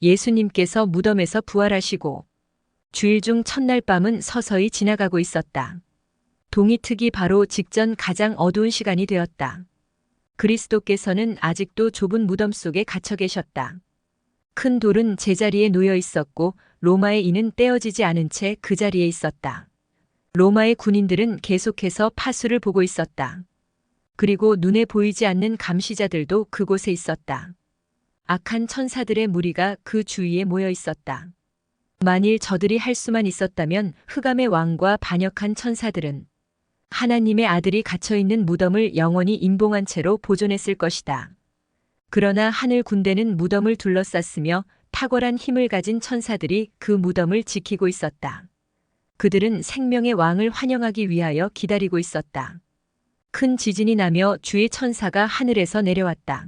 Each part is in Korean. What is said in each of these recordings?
예수님께서 무덤에서 부활하시고 주일 중 첫날 밤은 서서히 지나가고 있었다. 동이 트기 바로 직전 가장 어두운 시간이 되었다. 그리스도께서는 아직도 좁은 무덤 속에 갇혀 계셨다. 큰 돌은 제자리에 놓여 있었고 로마의 인은 떼어지지 않은 채 그 자리에 있었다. 로마의 군인들은 계속해서 파수를 보고 있었다. 그리고 눈에 보이지 않는 감시자들도 그곳에 있었다. 악한 천사들의 무리가 그 주위에 모여 있었다. 만일 저들이 할 수만 있었다면 흑암의 왕과 반역한 천사들은 하나님의 아들이 갇혀있는 무덤을 영원히 임봉한 채로 보존했을 것이다. 그러나 하늘 군대는 무덤을 둘러쌌으며 탁월한 힘을 가진 천사들이 그 무덤을 지키고 있었다. 그들은 생명의 왕을 환영하기 위하여 기다리고 있었다. 큰 지진이 나며 주의 천사가 하늘에서 내려왔다.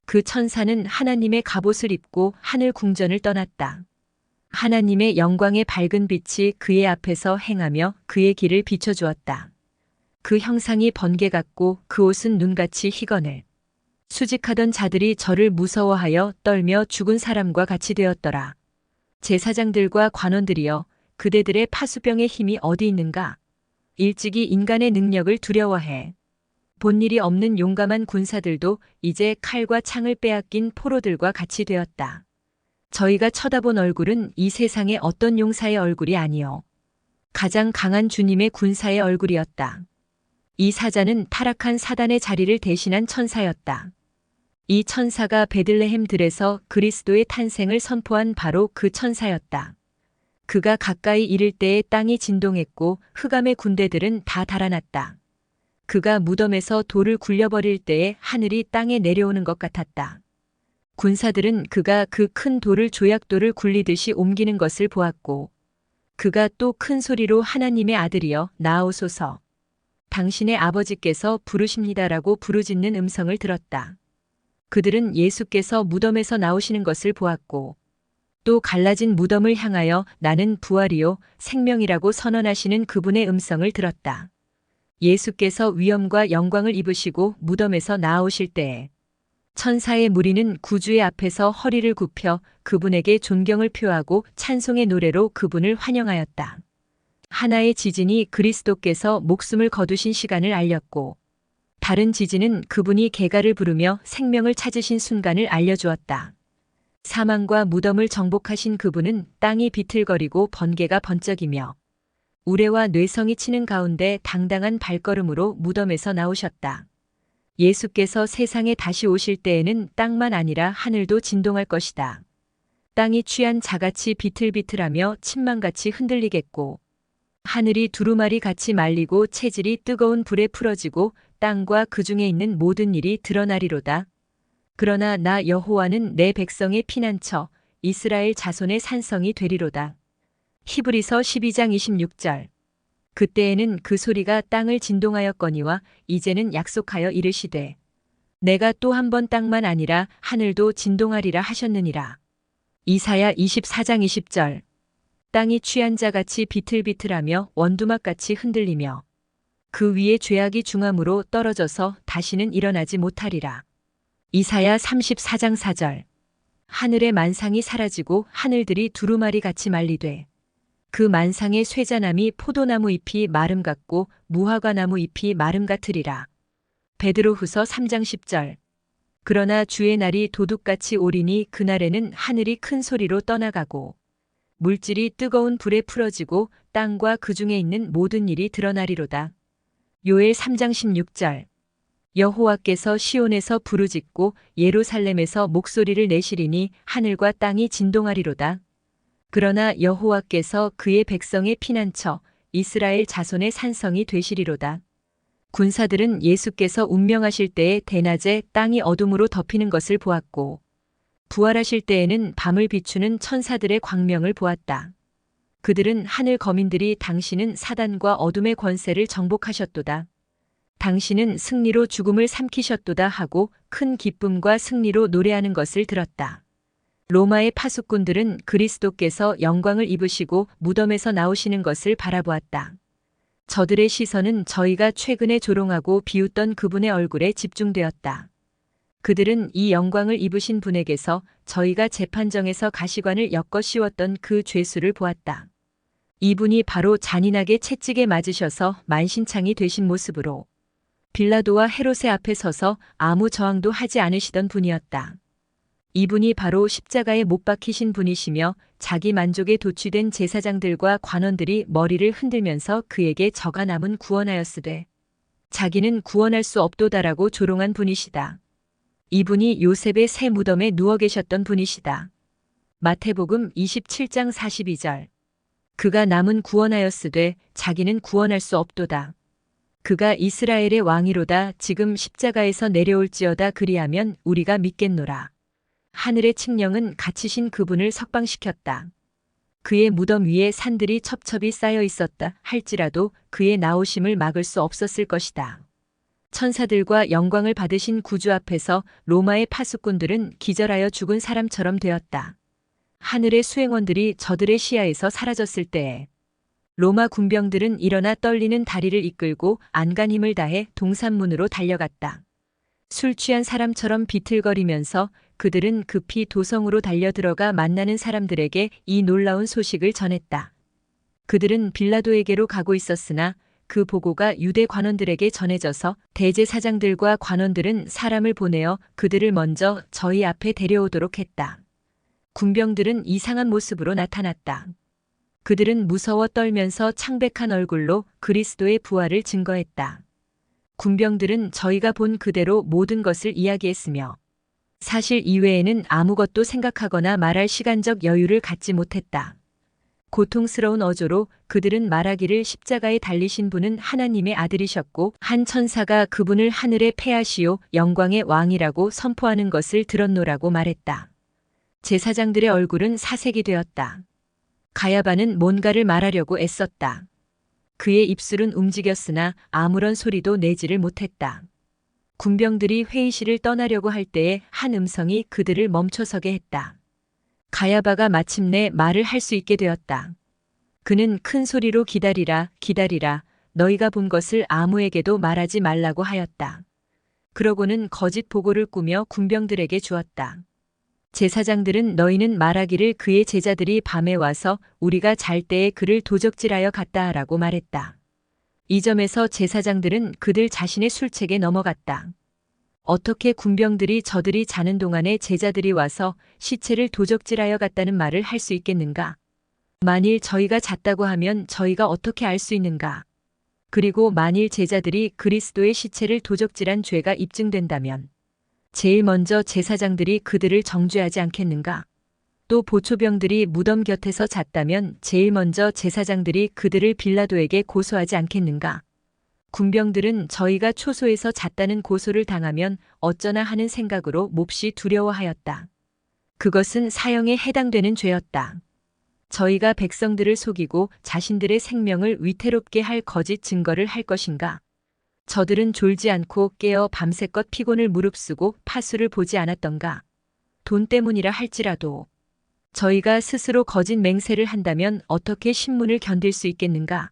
그 천사는 하나님의 갑옷을 입고 하늘 궁전을 떠났다. 하나님의 영광의 밝은 빛이 그의 앞에서 행하며 그의 길을 비춰주었다. 그 형상이 번개 같고 그 옷은 눈같이 희거늘. 수직하던 자들이 저를 무서워하여 떨며 죽은 사람과 같이 되었더라. 제사장들과 관원들이여, 그대들의 파수병의 힘이 어디 있는가? 일찍이 인간의 능력을 두려워해. 본 일이 없는 용감한 군사들도 이제 칼과 창을 빼앗긴 포로들과 같이 되었다. 저희가 쳐다본 얼굴은 이 세상의 어떤 용사의 얼굴이 아니요, 가장 강한 주님의 군사의 얼굴이었다. 이 사자는 타락한 사단의 자리를 대신한 천사였다. 이 천사가 베들레헴 들에서 그리스도의 탄생을 선포한 바로 그 천사였다. 그가 가까이 이를 때에 땅이 진동했고 흑암의 군대들은 다 달아났다. 그가 무덤에서 돌을 굴려버릴 때에 하늘이 땅에 내려오는 것 같았다. 군사들은 그가 그 큰 돌을 조약돌을 굴리듯이 옮기는 것을 보았고, 그가 또 큰 소리로 하나님의 아들이여 나아오소서, 당신의 아버지께서 부르십니다라고 부르짖는 음성을 들었다. 그들은 예수께서 무덤에서 나오시는 것을 보았고, 또 갈라진 무덤을 향하여 나는 부활이요 생명이라고 선언하시는 그분의 음성을 들었다. 예수께서 위엄과 영광을 입으시고 무덤에서 나아오실 때에 천사의 무리는 구주의 앞에서 허리를 굽혀 그분에게 존경을 표하고 찬송의 노래로 그분을 환영하였다. 하나의 지진이 그리스도께서 목숨을 거두신 시간을 알렸고, 다른 지진은 그분이 개가를 부르며 생명을 찾으신 순간을 알려주었다. 사망과 무덤을 정복하신 그분은 땅이 비틀거리고 번개가 번쩍이며 우레와 뇌성이 치는 가운데 당당한 발걸음으로 무덤에서 나오셨다. 예수께서 세상에 다시 오실 때에는 땅만 아니라 하늘도 진동할 것이다. 땅이 취한 자같이 비틀비틀하며 침망같이 흔들리겠고, 하늘이 두루마리 같이 말리고 체질이 뜨거운 불에 풀어지고 땅과 그 중에 있는 모든 일이 드러나리로다. 그러나 나 여호와는 내 백성의 피난처, 이스라엘 자손의 산성이 되리로다. 히브리서 12장 26절. 그때에는 그 소리가 땅을 진동하였거니와 이제는 약속하여 이르시되 내가 또 한 번 땅만 아니라 하늘도 진동하리라 하셨느니라. 이사야 24장 20절. 땅이 취한 자같이 비틀비틀하며 원두막같이 흔들리며 그 위에 죄악이 중함으로 떨어져서 다시는 일어나지 못하리라. 이사야 34장 4절. 하늘의 만상이 사라지고 하늘들이 두루마리 같이 말리되 그 만상의 쇠자나무 포도나무 잎이 마름 같고 무화과나무 잎이 마름 같으리라. 베드로후서 3장 10절. 그러나 주의 날이 도둑같이 오리니 그날에는 하늘이 큰 소리로 떠나가고 물질이 뜨거운 불에 풀어지고 땅과 그 중에 있는 모든 일이 드러나리로다. 요엘 3장 16절. 여호와께서 시온에서 부르짖고 예루살렘에서 목소리를 내시리니 하늘과 땅이 진동하리로다. 그러나 여호와께서 그의 백성의 피난처, 이스라엘 자손의 산성이 되시리로다. 군사들은 예수께서 운명하실 때에 대낮에 땅이 어둠으로 덮이는 것을 보았고, 부활하실 때에는 밤을 비추는 천사들의 광명을 보았다. 그들은 하늘 거민들이 당신은 사단과 어둠의 권세를 정복하셨도다. 당신은 승리로 죽음을 삼키셨도다 하고 큰 기쁨과 승리로 노래하는 것을 들었다. 로마의 파수꾼들은 그리스도께서 영광을 입으시고 무덤에서 나오시는 것을 바라보았다. 저들의 시선은 저희가 최근에 조롱하고 비웃던 그분의 얼굴에 집중되었다. 그들은 이 영광을 입으신 분에게서 저희가 재판정에서 가시관을 엮어 씌웠던 그 죄수를 보았다. 이분이 바로 잔인하게 채찍에 맞으셔서 만신창이 되신 모습으로 빌라도와 헤롯의 앞에 서서 아무 저항도 하지 않으시던 분이었다. 이분이 바로 십자가에 못 박히신 분이시며 자기 만족에 도취된 제사장들과 관원들이 머리를 흔들면서 그에게 저가 남은 구원하였으되 자기는 구원할 수 없도다라고 조롱한 분이시다. 이분이 요셉의 새 무덤에 누워 계셨던 분이시다. 마태복음 27장 42절. 그가 남은 구원하였으되 자기는 구원할 수 없도다. 그가 이스라엘의 왕이로다. 지금 십자가에서 내려올지어다. 그리하면 우리가 믿겠노라. 하늘의 칙령은 갇히신 그분을 석방시켰다. 그의 무덤 위에 산들이 첩첩이 쌓여 있었다 할지라도 그의 나오심을 막을 수 없었을 것이다. 천사들과 영광을 받으신 구주 앞에서 로마의 파수꾼들은 기절하여 죽은 사람처럼 되었다. 하늘의 수행원들이 저들의 시야에서 사라졌을 때에 로마 군병들은 일어나 떨리는 다리를 이끌고 안간 힘을 다해 동산문으로 달려갔다. 술 취한 사람처럼 비틀거리면서 그들은 급히 도성으로 달려들어가 만나는 사람들에게 이 놀라운 소식을 전했다. 그들은 빌라도에게로 가고 있었으나 그 보고가 유대 관원들에게 전해져서 대제사장들과 관원들은 사람을 보내어 그들을 먼저 저희 앞에 데려오도록 했다. 군병들은 이상한 모습으로 나타났다. 그들은 무서워 떨면서 창백한 얼굴로 그리스도의 부활을 증거했다. 군병들은 저희가 본 그대로 모든 것을 이야기했으며 사실 이외에는 아무것도 생각하거나 말할 시간적 여유를 갖지 못했다. 고통스러운 어조로 그들은 말하기를 십자가에 달리신 분은 하나님의 아들이셨고 한 천사가 그분을 하늘에 폐하시오 영광의 왕이라고 선포하는 것을 들었노라고 말했다. 제사장들의 얼굴은 사색이 되었다. 가야바는 뭔가를 말하려고 애썼다. 그의 입술은 움직였으나 아무런 소리도 내지를 못했다. 군병들이 회의실을 떠나려고 할 때에 한 음성이 그들을 멈춰서게 했다. 가야바가 마침내 말을 할 수 있게 되었다. 그는 큰 소리로 기다리라, 기다리라, 너희가 본 것을 아무에게도 말하지 말라고 하였다. 그러고는 거짓 보고를 꾸며 군병들에게 주었다. 제사장들은 너희는 말하기를 그의 제자들이 밤에 와서 우리가 잘 때에 그를 도적질하여 갔다 하라고 말했다. 이 점에서 제사장들은 그들 자신의 술책에 넘어갔다. 어떻게 군병들이 저들이 자는 동안에 제자들이 와서 시체를 도적질하여 갔다는 말을 할 수 있겠는가? 만일 저희가 잤다고 하면 저희가 어떻게 알 수 있는가? 그리고 만일 제자들이 그리스도의 시체를 도적질한 죄가 입증된다면 제일 먼저 제사장들이 그들을 정죄하지 않겠는가? 또 보초병들이 무덤 곁에서 잤다면 제일 먼저 제사장들이 그들을 빌라도에게 고소하지 않겠는가? 군병들은 저희가 초소에서 잤다는 고소를 당하면 어쩌나 하는 생각으로 몹시 두려워하였다. 그것은 사형에 해당되는 죄였다. 저희가 백성들을 속이고 자신들의 생명을 위태롭게 할 거짓 증거를 할 것인가? 저들은 졸지 않고 깨어 밤새껏 피곤을 무릅쓰고 파수를 보지 않았던가? 돈 때문이라 할지라도 저희가 스스로 거짓 맹세를 한다면 어떻게 신문을 견딜 수 있겠는가?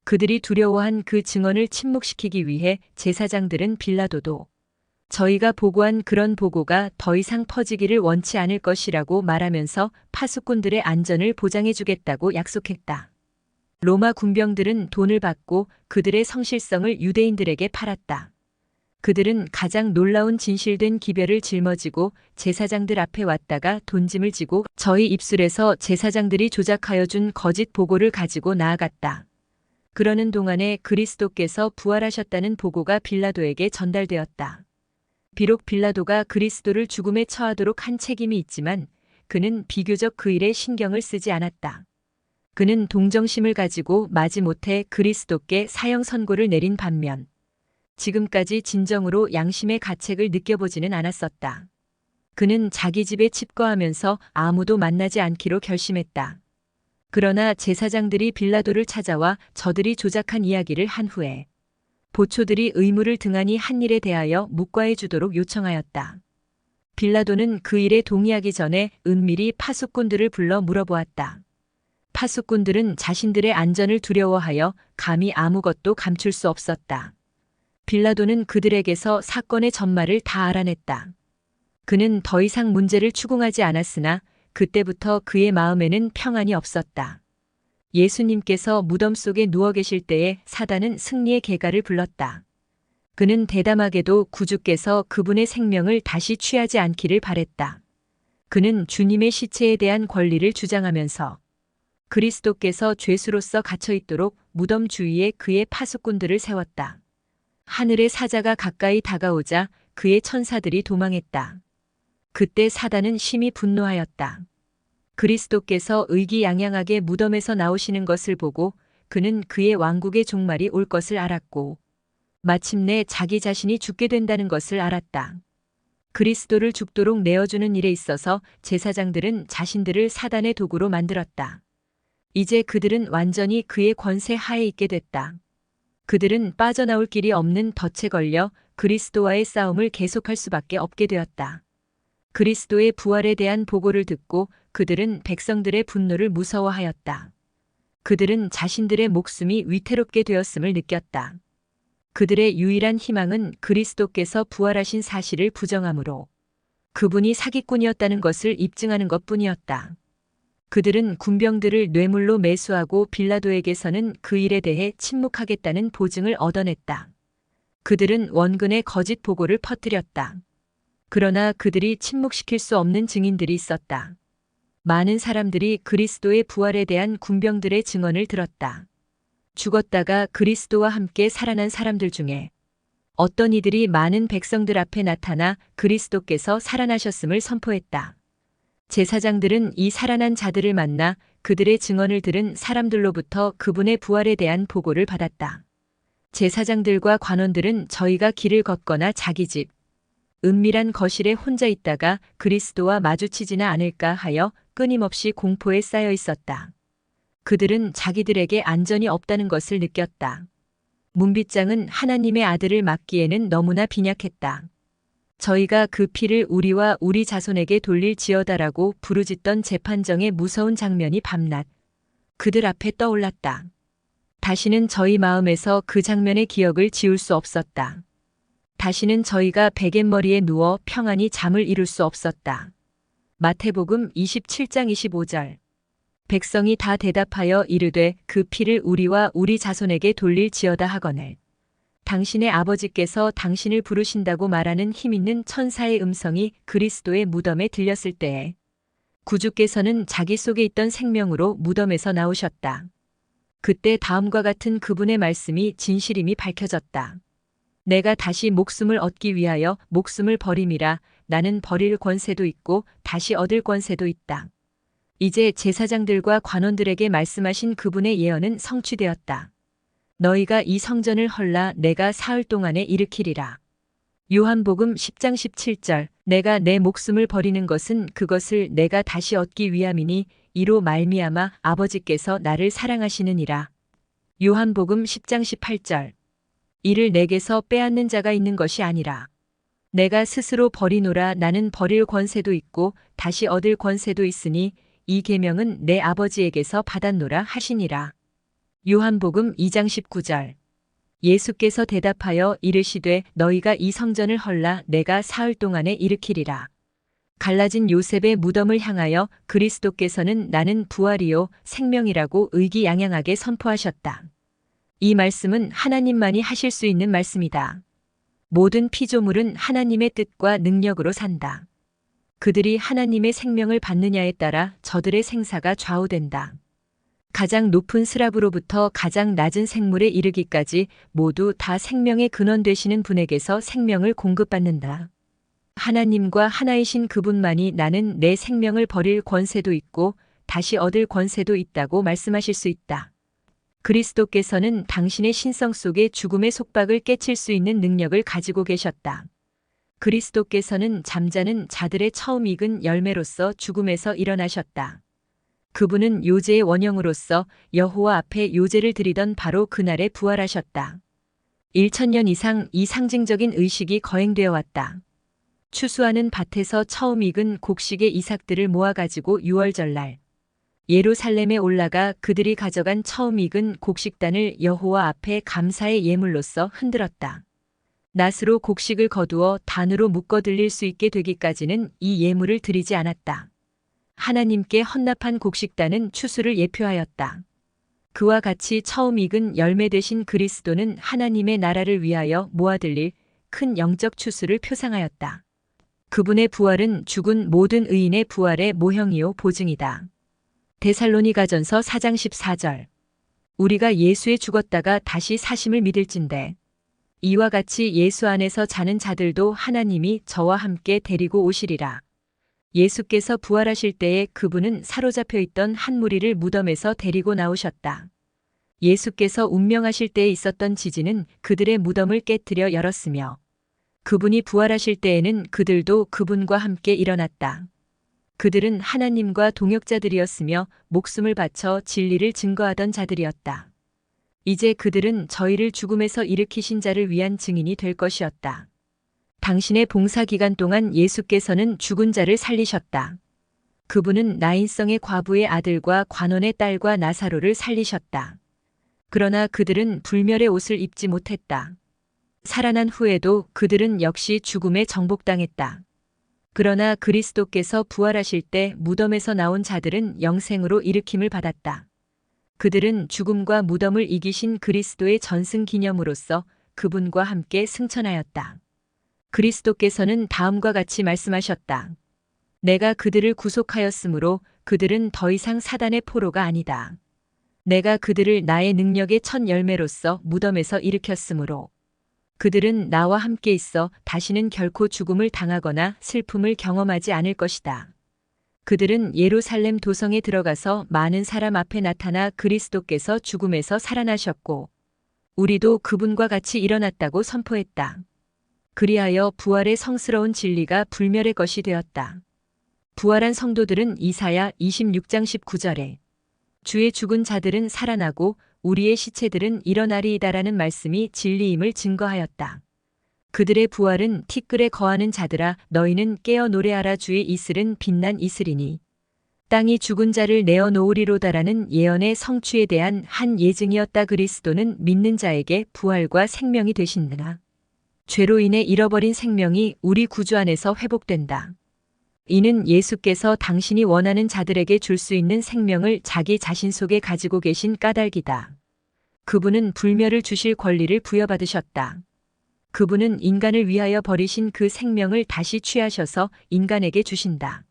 그들이 두려워한 그 증언을 침묵시키기 위해 제사장들은 빌라도도 저희가 보고한 그런 보고가 더 이상 퍼지기를 원치 않을 것이라고 말하면서 파수꾼들의 안전을 보장해 주겠다고 약속했다. 로마 군병들은 돈을 받고 그들의 성실성을 유대인들에게 팔았다. 그들은 가장 놀라운 진실된 기별을 짊어지고 제사장들 앞에 왔다가 돈짐을 지고 저희 입술에서 제사장들이 조작하여 준 거짓 보고를 가지고 나아갔다. 그러는 동안에 그리스도께서 부활하셨다는 보고가 빌라도에게 전달되었다. 비록 빌라도가 그리스도를 죽음에 처하도록 한 책임이 있지만 그는 비교적 그 일에 신경을 쓰지 않았다. 그는 동정심을 가지고 마지못해 그리스도께 사형 선고를 내린 반면 지금까지 진정으로 양심의 가책을 느껴보지는 않았었다. 그는 자기 집에 칩거하면서 아무도 만나지 않기로 결심했다. 그러나 제사장들이 빌라도를 찾아와 저들이 조작한 이야기를 한 후에 보초들이 의무를 등한히 한 일에 대하여 묵과해 주도록 요청하였다. 빌라도는 그 일에 동의하기 전에 은밀히 파수꾼들을 불러 물어보았다. 파수꾼들은 자신들의 안전을 두려워하여 감히 아무것도 감출 수 없었다. 빌라도는 그들에게서 사건의 전말을 다 알아냈다. 그는 더 이상 문제를 추궁하지 않았으나 그때부터 그의 마음에는 평안이 없었다. 예수님께서 무덤 속에 누워 계실 때에 사단은 승리의 개가를 불렀다. 그는 대담하게도 구주께서 그분의 생명을 다시 취하지 않기를 바랬다. 그는 주님의 시체에 대한 권리를 주장하면서 그리스도께서 죄수로서 갇혀 있도록 무덤 주위에 그의 파수꾼들을 세웠다. 하늘의 사자가 가까이 다가오자 그의 천사들이 도망했다. 그때 사단은 심히 분노하였다. 그리스도께서 의기양양하게 무덤에서 나오시는 것을 보고 그는 그의 왕국의 종말이 올 것을 알았고 마침내 자기 자신이 죽게 된다는 것을 알았다. 그리스도를 죽도록 내어주는 일에 있어서 제사장들은 자신들을 사단의 도구로 만들었다. 이제 그들은 완전히 그의 권세 하에 있게 됐다. 그들은 빠져나올 길이 없는 덫에 걸려 그리스도와의 싸움을 계속할 수밖에 없게 되었다. 그리스도의 부활에 대한 보고를 듣고 그들은 백성들의 분노를 무서워하였다. 그들은 자신들의 목숨이 위태롭게 되었음을 느꼈다. 그들의 유일한 희망은 그리스도께서 부활하신 사실을 부정하므로 그분이 사기꾼이었다는 것을 입증하는 것뿐이었다. 그들은 군병들을 뇌물로 매수하고 빌라도에게서는 그 일에 대해 침묵하겠다는 보증을 얻어냈다. 그들은 원근의 거짓 보고를 퍼뜨렸다. 그러나 그들이 침묵시킬 수 없는 증인들이 있었다. 많은 사람들이 그리스도의 부활에 대한 군병들의 증언을 들었다. 죽었다가 그리스도와 함께 살아난 사람들 중에 어떤 이들이 많은 백성들 앞에 나타나 그리스도께서 살아나셨음을 선포했다. 제사장들은 이 살아난 자들을 만나 그들의 증언을 들은 사람들로부터 그분의 부활에 대한 보고를 받았다. 제사장들과 관원들은 저희가 길을 걷거나 자기 집, 은밀한 거실에 혼자 있다가 그리스도와 마주치지나 않을까 하여 끊임없이 공포에 쌓여 있었다. 그들은 자기들에게 안전이 없다는 것을 느꼈다. 문빗장은 하나님의 아들을 막기에는 너무나 빈약했다. 저희가 그 피를 우리와 우리 자손에게 돌릴지어다라고 부르짖던 재판정의 무서운 장면이 밤낮 그들 앞에 떠올랐다. 다시는 저희 마음에서 그 장면의 기억을 지울 수 없었다. 다시는 저희가 베갯머리에 누워 평안히 잠을 이룰 수 없었다. 마태복음 27장 25절. 백성이 다 대답하여 이르되 그 피를 우리와 우리 자손에게 돌릴지어다 하거늘. 당신의 아버지께서 당신을 부르신다고 말하는 힘있는 천사의 음성이 그리스도의 무덤에 들렸을 때에 구주께서는 자기 속에 있던 생명으로 무덤에서 나오셨다. 그때 다음과 같은 그분의 말씀이 진실임이 밝혀졌다. 내가 다시 목숨을 얻기 위하여 목숨을 버림이라. 나는 버릴 권세도 있고 다시 얻을 권세도 있다. 이제 제사장들과 관원들에게 말씀하신 그분의 예언은 성취되었다. 너희가 이 성전을 헐라 내가 사흘 동안에 일으키리라. 요한복음 10장 17절. 내가 내 목숨을 버리는 것은 그것을 내가 다시 얻기 위함이니 이로 말미암아 아버지께서 나를 사랑하시느니라. 요한복음 10장 18절. 이를 내게서 빼앗는 자가 있는 것이 아니라 내가 스스로 버리노라. 나는 버릴 권세도 있고 다시 얻을 권세도 있으니 이 계명은 내 아버지에게서 받았노라 하시니라. 요한복음 2장 19절. 예수께서 대답하여 이르시되 너희가 이 성전을 헐라 내가 사흘 동안에 일으키리라. 갈라진 요셉의 무덤을 향하여 그리스도께서는 나는 부활이요 생명이라고 의기양양하게 선포하셨다. 이 말씀은 하나님만이 하실 수 있는 말씀이다. 모든 피조물은 하나님의 뜻과 능력으로 산다. 그들이 하나님의 생명을 받느냐에 따라 저들의 생사가 좌우된다. 가장 높은 스랍으로부터 가장 낮은 생물에 이르기까지 모두 다 생명의 근원 되시는 분에게서 생명을 공급받는다. 하나님과 하나이신 그분만이 나는 내 생명을 버릴 권세도 있고 다시 얻을 권세도 있다고 말씀하실 수 있다. 그리스도께서는 당신의 신성 속에 죽음의 속박을 깨칠 수 있는 능력을 가지고 계셨다. 그리스도께서는 잠자는 자들의 처음 익은 열매로서 죽음에서 일어나셨다. 그분은 요제의 원형으로서 여호와 앞에 요제를 드리던 바로 그날에 부활하셨다. 1000년 이상 이 상징적인 의식이 거행되어 왔다. 추수하는 밭에서 처음 익은 곡식의 이삭들을 모아가지고 유월절날 예루살렘에 올라가 그들이 가져간 처음 익은 곡식단을 여호와 앞에 감사의 예물로서 흔들었다. 낫으로 곡식을 거두어 단으로 묶어 들릴 수 있게 되기까지는 이 예물을 드리지 않았다. 하나님께 헌납한 곡식단은 추수를 예표하였다. 그와 같이 처음 익은 열매 되신 그리스도는 하나님의 나라를 위하여 모아들릴 큰 영적 추수를 표상하였다. 그분의 부활은 죽은 모든 의인의 부활의 모형이요 보증이다. 데살로니가전서 4장 14절. 우리가 예수에 죽었다가 다시 사심을 믿을진대. 이와 같이 예수 안에서 자는 자들도 하나님이 저와 함께 데리고 오시리라. 예수께서 부활하실 때에 그분은 사로잡혀 있던 한 무리를 무덤에서 데리고 나오셨다. 예수께서 운명하실 때에 있었던 지진은 그들의 무덤을 깨뜨려 열었으며 그분이 부활하실 때에는 그들도 그분과 함께 일어났다. 그들은 하나님과 동역자들이었으며 목숨을 바쳐 진리를 증거하던 자들이었다. 이제 그들은 저희를 죽음에서 일으키신 자를 위한 증인이 될 것이었다. 당신의 봉사 기간 동안 예수께서는 죽은 자를 살리셨다. 그분은 나인성의 과부의 아들과 관원의 딸과 나사로를 살리셨다. 그러나 그들은 불멸의 옷을 입지 못했다. 살아난 후에도 그들은 역시 죽음에 정복당했다. 그러나 그리스도께서 부활하실 때 무덤에서 나온 자들은 영생으로 일으킴을 받았다. 그들은 죽음과 무덤을 이기신 그리스도의 전승 기념으로써 그분과 함께 승천하였다. 그리스도께서는 다음과 같이 말씀하셨다. 내가 그들을 구속하였으므로 그들은 더 이상 사단의 포로가 아니다. 내가 그들을 나의 능력의 첫 열매로서 무덤에서 일으켰으므로 그들은 나와 함께 있어 다시는 결코 죽음을 당하거나 슬픔을 경험하지 않을 것이다. 그들은 예루살렘 도성에 들어가서 많은 사람 앞에 나타나 그리스도께서 죽음에서 살아나셨고 우리도 그분과 같이 일어났다고 선포했다. 그리하여 부활의 성스러운 진리가 불멸의 것이 되었다. 부활한 성도들은 이사야 26장 19절에 주의 죽은 자들은 살아나고 우리의 시체들은 일어나리이다라는 말씀이 진리임을 증거하였다. 그들의 부활은 티끌에 거하는 자들아 너희는 깨어 노래하라 주의 이슬은 빛난 이슬이니 땅이 죽은 자를 내어 놓으리로다라는 예언의 성취에 대한 한 예증이었다. 그리스도는 믿는 자에게 부활과 생명이 되신다. 죄로 인해 잃어버린 생명이 우리 구주 안에서 회복된다. 이는 예수께서 당신이 원하는 자들에게 줄 수 있는 생명을 자기 자신 속에 가지고 계신 까닭이다. 그분은 불멸을 주실 권리를 부여받으셨다. 그분은 인간을 위하여 버리신 그 생명을 다시 취하셔서 인간에게 주신다.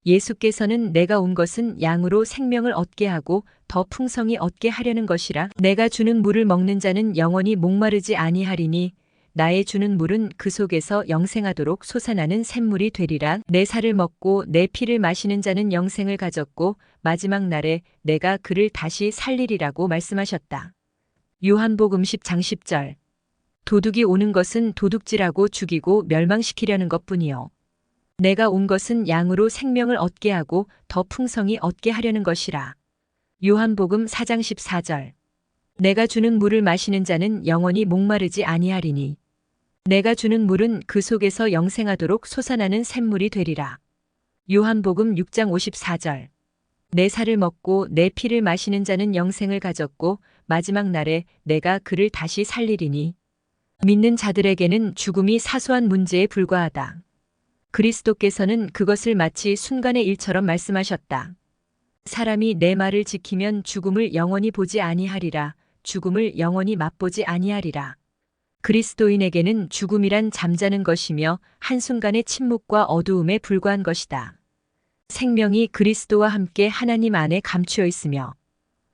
예수께서는 내가 온 것은 양으로 생명을 얻게 하고 더 풍성히 얻게 하려는 것이라 내가 주는 물을 먹는 자는 영원히 목마르지 아니하리니 나의 주는 물은 그 속에서 영생하도록 솟아나는 샘물이 되리라. 내 살을 먹고 내 피를 마시는 자는 영생을 가졌고 마지막 날에 내가 그를 다시 살리리라고 말씀하셨다. 요한복음 10장 10절. 도둑이 오는 것은 도둑질하고 죽이고 멸망시키려는 것뿐이요. 내가 온 것은 양으로 생명을 얻게 하고 더 풍성히 얻게 하려는 것이라. 요한복음 4장 14절. 내가 주는 물을 마시는 자는 영원히 목마르지 아니하리니 내가 주는 물은 그 속에서 영생하도록 솟아나는 샘물이 되리라. 요한복음 6장 54절. 내 살을 먹고 내 피를 마시는 자는 영생을 가졌고 마지막 날에 내가 그를 다시 살리리니 믿는 자들에게는 죽음이 사소한 문제에 불과하다. 그리스도께서는 그것을 마치 순간의 일처럼 말씀하셨다. 사람이 내 말을 지키면 죽음을 영원히 보지 아니하리라. 죽음을 영원히 맛보지 아니하리라. 그리스도인에게는 죽음이란 잠자는 것이며 한순간의 침묵과 어두움에 불과한 것이다. 생명이 그리스도와 함께 하나님 안에 감추어 있으며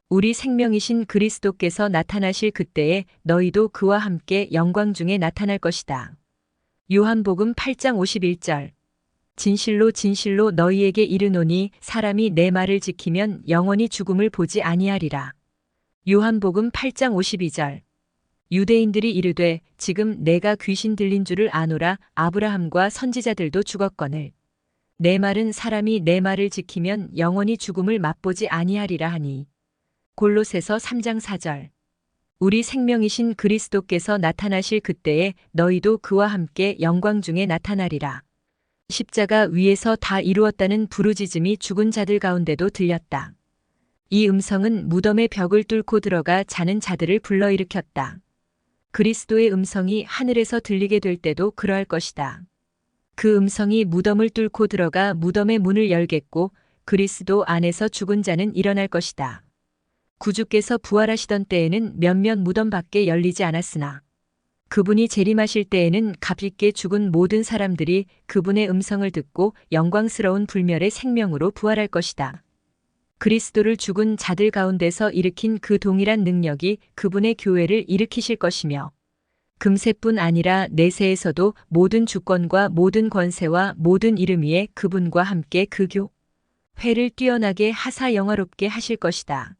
우리 생명이신 그리스도께서 나타나실 그때에 너희도 그와 함께 영광 중에 나타날 것이다. 요한복음 8장 51절. 진실로 진실로 너희에게 이르노니 사람이 내 말을 지키면 영원히 죽음을 보지 아니하리라. 요한복음 8장 52절. 유대인들이 이르되 지금 내가 귀신 들린 줄을 아노라. 아브라함과 선지자들도 죽었거늘 내 말은 사람이 내 말을 지키면 영원히 죽음을 맛보지 아니하리라 하니. 골로새서 3장 4절. 우리 생명이신 그리스도께서 나타나실 그때에 너희도 그와 함께 영광 중에 나타나리라. 십자가 위에서 다 이루었다는 부르짖음이 죽은 자들 가운데도 들렸다. 이 음성은 무덤의 벽을 뚫고 들어가 자는 자들을 불러일으켰다. 그리스도의 음성이 하늘에서 들리게 될 때도 그러할 것이다. 그 음성이 무덤을 뚫고 들어가 무덤의 문을 열겠고 그리스도 안에서 죽은 자는 일어날 것이다. 구주께서 부활하시던 때에는 몇몇 무덤 밖에 열리지 않았으나 그분이 재림하실 때에는 값있게 죽은 모든 사람들이 그분의 음성을 듣고 영광스러운 불멸의 생명으로 부활할 것이다. 그리스도를 죽은 자들 가운데서 일으킨 그 동일한 능력이 그분의 교회를 일으키실 것이며 금세뿐 아니라 내세에서도 모든 주권과 모든 권세와 모든 이름 위에 그분과 함께 그 교회를 뛰어나게 하사 영화롭게 하실 것이다.